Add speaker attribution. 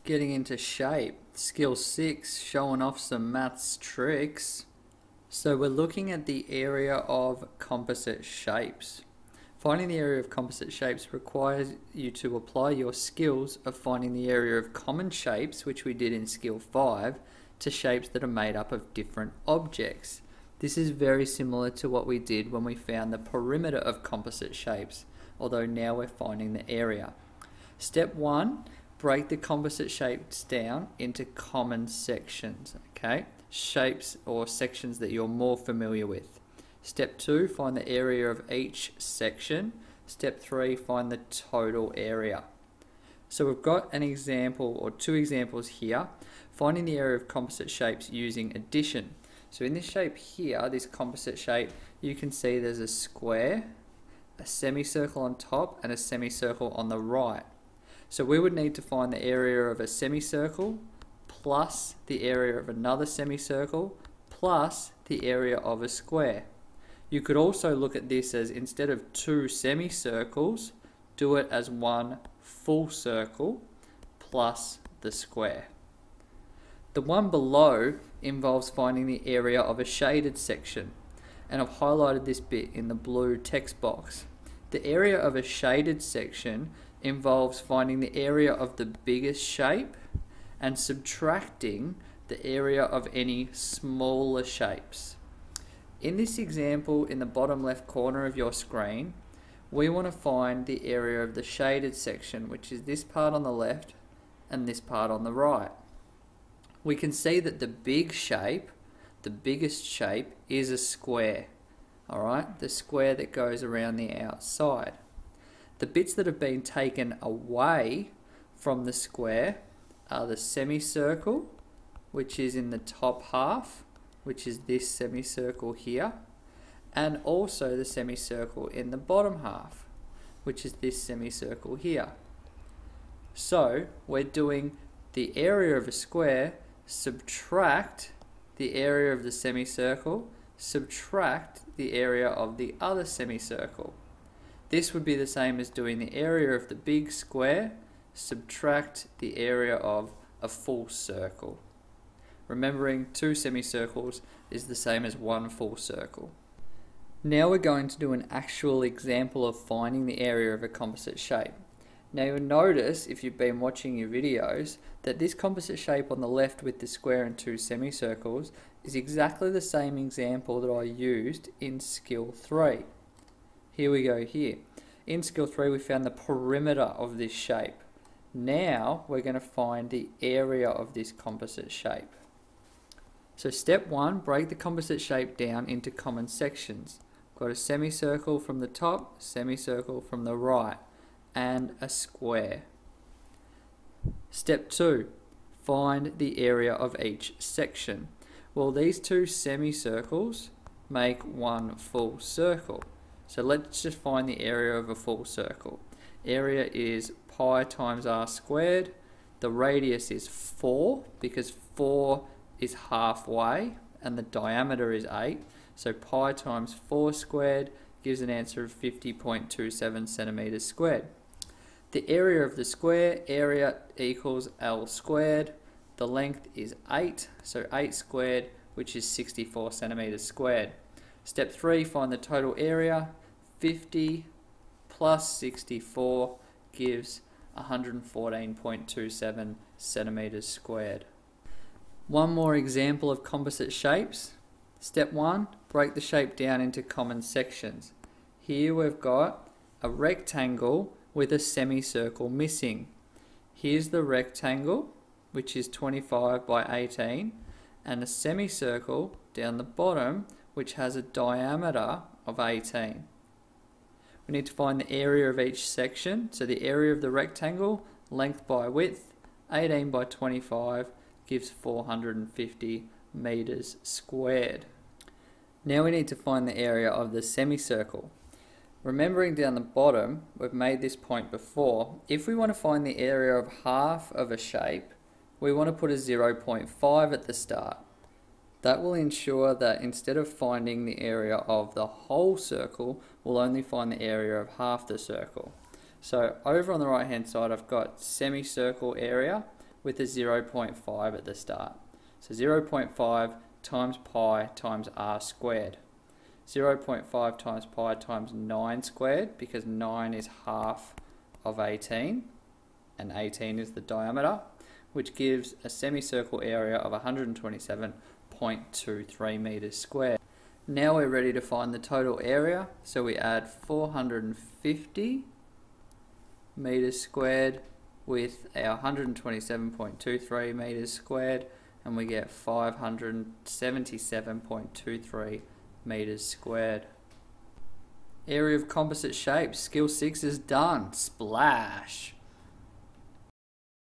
Speaker 1: Getting into shape. Skill 6, showing off some maths tricks. So we're looking at the area of composite shapes. Finding the area of composite shapes requires you to apply your skills of finding the area of common shapes, which we did in skill 5, to shapes that are made up of different objects. This is very similar to what we did when we found the perimeter of composite shapes, although now we're finding the area. Step 1, break the composite shapes down into common sections, okay? Shapes or sections that you're more familiar with. Step 2, find the area of each section. Step 3, find the total area. So we've got an example or two examples here, finding the area of composite shapes using addition. So in this shape here, this composite shape, you can see there's a square, a semicircle on top, and a semicircle on the right. So we would need to find the area of a semicircle plus the area of another semicircle plus the area of a square. You could also look at this as, instead of two semicircles, do it as one full circle plus the square. The one below involves finding the area of a shaded section, and I've highlighted this bit in the blue text box. The area of a shaded section involves finding the area of the biggest shape and subtracting the area of any smaller shapes. In this example, in the bottom left corner of your screen, we want to find the area of the shaded section, which is this part on the left and this part on the right. We can see that the big shape, the biggest shape, is a square. Alright, the square that goes around the outside. The bits that have been taken away from the square are the semicircle, which is in the top half, which is this semicircle here, and also the semicircle in the bottom half, which is this semicircle here. So we're doing the area of a square, subtract the area of the semicircle, subtract the area of the other semicircle. This would be the same as doing the area of the big square, subtract the area of a full circle. Remembering two semicircles is the same as one full circle. Now we're going to do an actual example of finding the area of a composite shape. Now you'll notice, if you've been watching your videos, that this composite shape on the left with the square and two semicircles is exactly the same example that I used in skill 3. Here we go here. In skill 3 we found the perimeter of this shape. Now we're going to find the area of this composite shape. So step 1, break the composite shape down into common sections. Got a semicircle from the top, semicircle from the right, and a square. Step 2, find the area of each section. Well, these two semicircles make one full circle. So let's just find the area of a full circle. Area is pi times r squared. The radius is 4 because 4 is halfway and the diameter is 8. So pi times 4 squared gives an answer of 50.27 centimeters squared. The area of the square, area equals L squared. The length is 8, so 8 squared, which is 64 centimeters squared. Step 3, find the total area. 50 plus 64 gives 114.27 centimeters squared. One more example of composite shapes. Step 1, break the shape down into common sections. Here we've got a rectangle with a semicircle missing. Here's the rectangle, which is 25 by 18, and a semicircle down the bottom, which has a diameter of 18. We need to find the area of each section. So the area of the rectangle, length by width, 18 by 25 gives 450 meters squared. Now we need to find the area of the semicircle. Remembering down the bottom, we've made this point before. If we want to find the area of half of a shape, we want to put a 0.5 at the start. That will ensure that instead of finding the area of the whole circle, we'll only find the area of half the circle. So over on the right hand side, I've got semicircle area with a 0.5 at the start. So 0.5 times pi times r squared. 0.5 times pi times 9 squared, because 9 is half of 18 and 18 is the diameter, which gives a semicircle area of 127.23 meters squared. Now we're ready to find the total area, so we add 450 meters squared with our 127.23 meters squared, and we get 577.23 meters squared. Area of composite shapes, skill 6 is done. Splash!